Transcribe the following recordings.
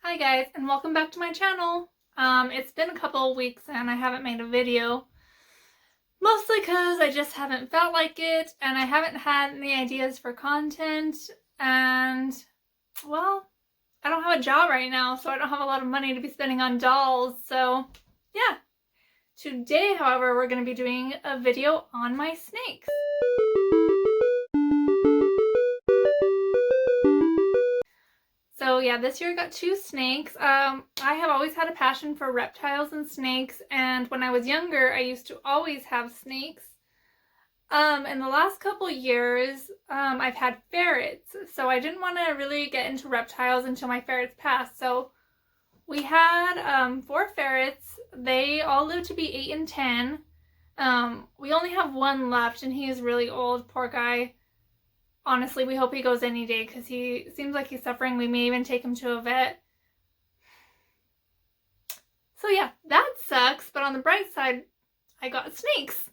Hi guys, and welcome back to my channel. It's been a couple of weeks and I haven't made a video. Mostly because I just haven't felt like it and I haven't had any ideas for content and, well, I don't have a job right now, so I don't have a lot of money to be spending on dolls, so yeah. Today, however, we're going to be doing a video on my snakes. So yeah, this year I got two snakes. I have always had a passion for reptiles and snakes, and when I was younger, I used to always have snakes. In the last couple years, I've had ferrets, so I didn't want to really get into reptiles until my ferrets passed. So we had 4 ferrets. They all lived to be 8 and 10. We only have one left, and he is really old, poor guy. Honestly, we hope he goes any day because he seems like he's suffering. We may even take him to a vet. So yeah, that sucks. But on the bright side, I got snakes.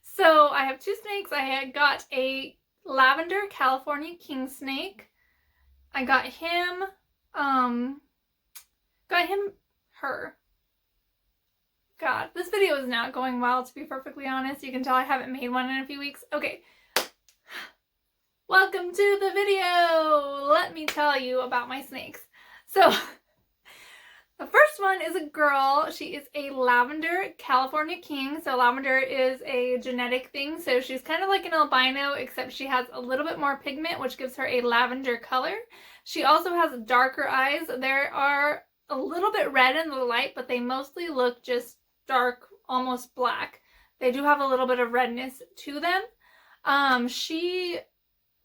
So I have 2 snakes. I had got a Lavender California king snake. I got him, her. God, this video is not going well, to be perfectly honest. You can tell I haven't made one in a few weeks. Okay. Welcome to the video! Let me tell you about my snakes. So, the first one is a girl. She is a Lavender California king. So lavender is a genetic thing. So she's kind of like an albino, except she has a little bit more pigment, which gives her a lavender color. She also has darker eyes. They are a little bit red in the light, but they mostly look just dark, almost black. They do have a little bit of redness to them. She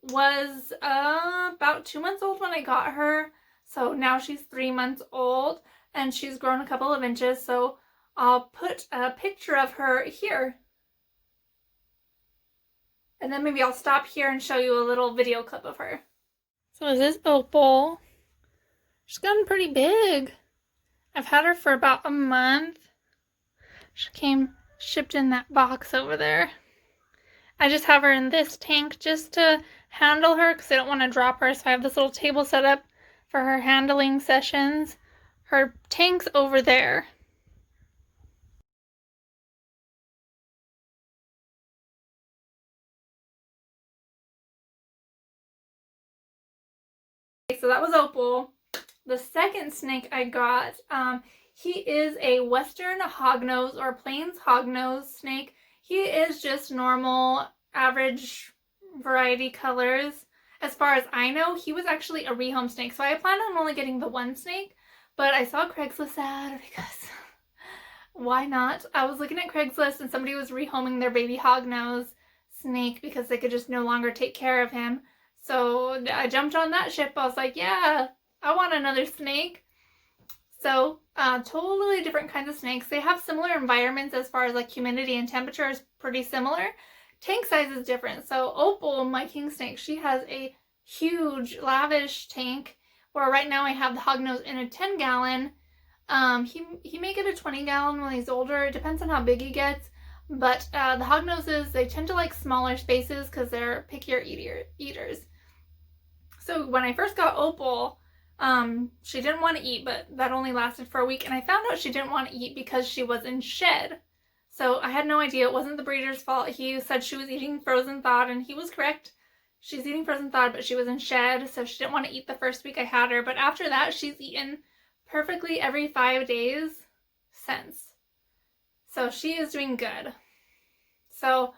was about 2 months old when I got her, so now she's 3 months old and she's grown a couple of inches, so I'll put a picture of her here and then maybe I'll stop here and show you a little video clip of her. So is this Opal? She's gotten pretty big. I've had her for about a month. She came shipped in that box over there. I just have her in this tank just to handle her because I don't want to drop her. So I have this little table set up for her handling sessions. Her tank's over there. Okay, so that was Opal. The second snake I got, he is a Western Hognose or Plains Hognose snake. He is just normal, average variety colors. As far as I know, he was actually a rehome snake. So I planned on only getting the one snake, but I saw a Craigslist ad because why not? I was looking at Craigslist and somebody was rehoming their baby hognose snake because they could just no longer take care of him. So I jumped on that ship. I was like, yeah, I want another snake. So totally different kinds of snakes. They have similar environments as far as like humidity and temperature is pretty similar. Tank size is different. So Opal, my king snake, she has a huge, lavish tank where right now I have the hognose in a 10-gallon. He may get a 20-gallon when he's older. It depends on how big he gets. But the hognoses, they tend to like smaller spaces because they're pickier eaters. So when I first got Opal, she didn't want to eat, but that only lasted for a week. And I found out she didn't want to eat because she was in shed. So I had no idea. It wasn't the breeder's fault. He said she was eating frozen thawed, and he was correct. She's eating frozen thawed, but she was in shed, so she didn't want to eat the first week I had her. But after that, she's eaten perfectly every 5 days since. So she is doing good. So,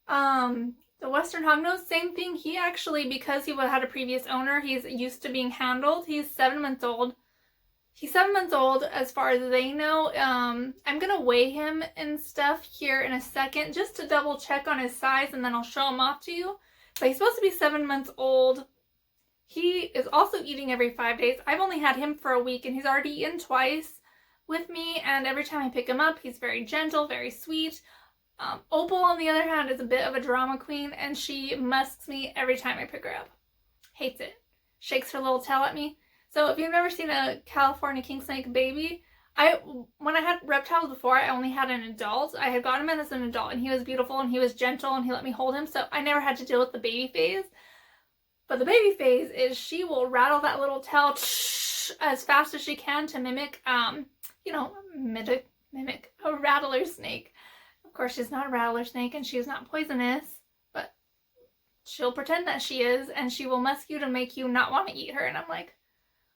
the Western Hognose, same thing. He actually, because he had a previous owner, he's used to being handled. He's 7 months old. He's 7 months old as far as they know. I'm going to weigh him and stuff here in a second just to double check on his size, and then I'll show him off to you. But he's supposed to be 7 months old. He is also eating every 5 days. I've only had him for a week, and he's already eaten twice with me, and every time I pick him up, he's very gentle, very sweet. Opal, on the other hand, is a bit of a drama queen, and she musks me every time I pick her up. Hates it. Shakes her little tail at me. So if you've never seen a California king snake baby, when I had reptiles before, I only had an adult. I had got him as an adult, and he was beautiful, and he was gentle, and he let me hold him, so I never had to deal with the baby phase. But the baby phase is she will rattle that little tail as fast as she can to mimic, you know, mimic a rattler snake. Of course, she's not a rattler snake and she is not poisonous, but she'll pretend that she is, and she will musk you to make you not want to eat her. And I'm like,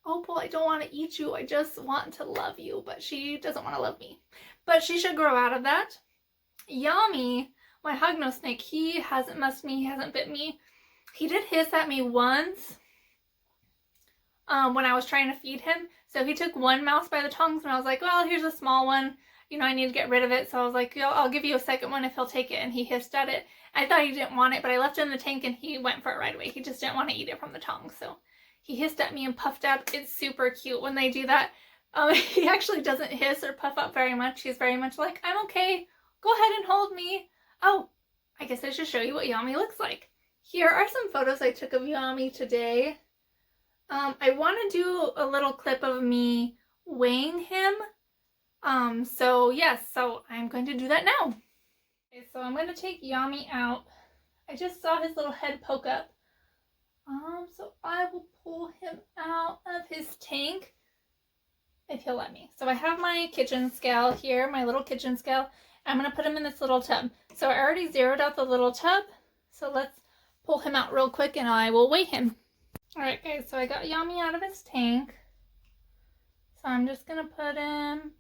Opal, I don't want to eat you. I just want to love you. But she doesn't want to love me. But she should grow out of that. Yami, my hognose snake, he hasn't musked me. He hasn't bit me. He did hiss at me once when I was trying to feed him. So he took one mouse by the tongues, and I was like, well, here's a small one. You know, I need to get rid of it. So I was like, yo, I'll give you a second one if he'll take it. And he hissed at it. I thought he didn't want it, but I left it in the tank and he went for it right away. He just didn't want to eat it from the tongue. So he hissed at me and puffed up. It's super cute when they do that. He actually doesn't hiss or puff up very much. He's very much like, I'm okay. Go ahead and hold me. Oh, I guess I should show you what Yami looks like. Here are some photos I took of Yami today. I want to do a little clip of me weighing him. So yes, so I'm going to do that now. Okay, so I'm going to take Yami out. I just saw his little head poke up. So I will pull him out of his tank if he'll let me. So I have my kitchen scale here, my little kitchen scale. I'm going to put him in this little tub. So I already zeroed out the little tub. So let's pull him out real quick and I will weigh him. Alright guys, so I got Yami out of his tank. So I'm just going to put him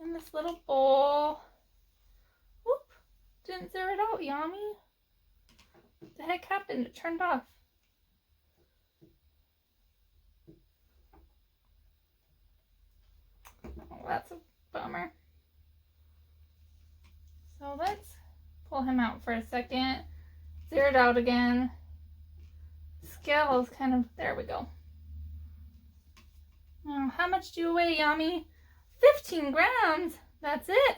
in this little bowl. Whoop! Didn't zero it out, Yami. What the heck happened? It turned off. Oh, that's a bummer. So let's pull him out for a second. Zero it out again. Scale is kind of, there we go. Now, how much do you weigh, Yami? 15 grams. That's it.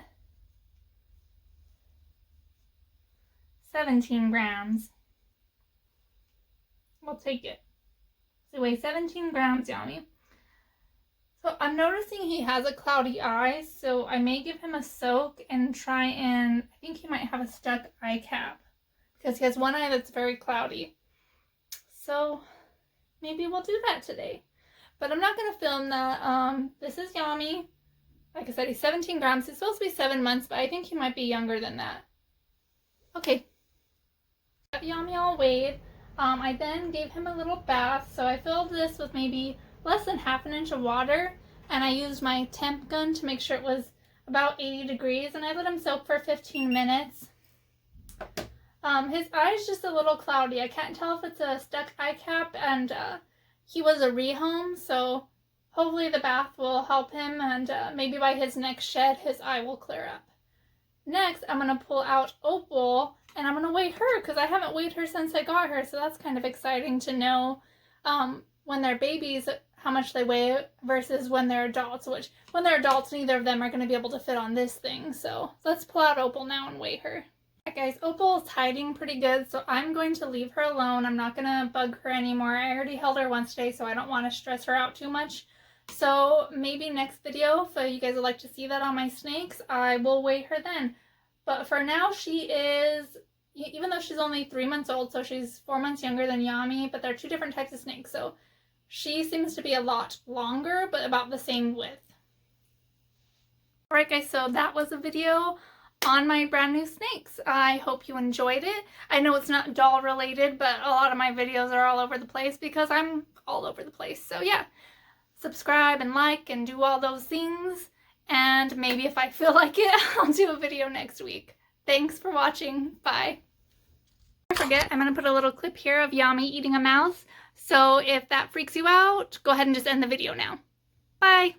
17 grams. We'll take it. So weigh 17 grams, Yami. So I'm noticing he has a cloudy eye, so I may give him a soak and try and, I think he might have a stuck eye cap because he has one eye that's very cloudy. So maybe we'll do that today. But I'm not going to film that. This is Yami. Like I said, he's 17 grams. He's supposed to be 7 months, but I think he might be younger than that. Okay. Got Yami all weighed. I then gave him a little bath. So I filled this with maybe less than half an inch of water. And I used my temp gun to make sure it was about 80 degrees. And I let him soak for 15 minutes. His eye's just a little cloudy. I can't tell if it's a stuck eye cap, and he was a rehome, so hopefully the bath will help him, and maybe by his next shed, his eye will clear up. Next, I'm going to pull out Opal, and I'm going to weigh her, because I haven't weighed her since I got her, so that's kind of exciting to know when they're babies how much they weigh versus when they're adults, which when they're adults, neither of them are going to be able to fit on this thing, so let's pull out Opal now and weigh her. Alright guys, Opal is hiding pretty good, so I'm going to leave her alone. I'm not going to bug her anymore. I already held her once today, so I don't want to stress her out too much. So maybe next video, if you guys would like to see that on my snakes, I will weigh her then. But for now, she is, even though she's only 3 months old, so she's 4 months younger than Yami, but they're two different types of snakes, so she seems to be a lot longer, but about the same width. Alright guys, so that was a video on my brand new snakes. I hope you enjoyed it. I know it's not doll related, but a lot of my videos are all over the place because I'm all over the place. So yeah, subscribe and like and do all those things. And maybe if I feel like it, I'll do a video next week. Thanks for watching. Bye. Don't forget, I'm going to put a little clip here of Yami eating a mouse. So if that freaks you out, go ahead and just end the video now. Bye.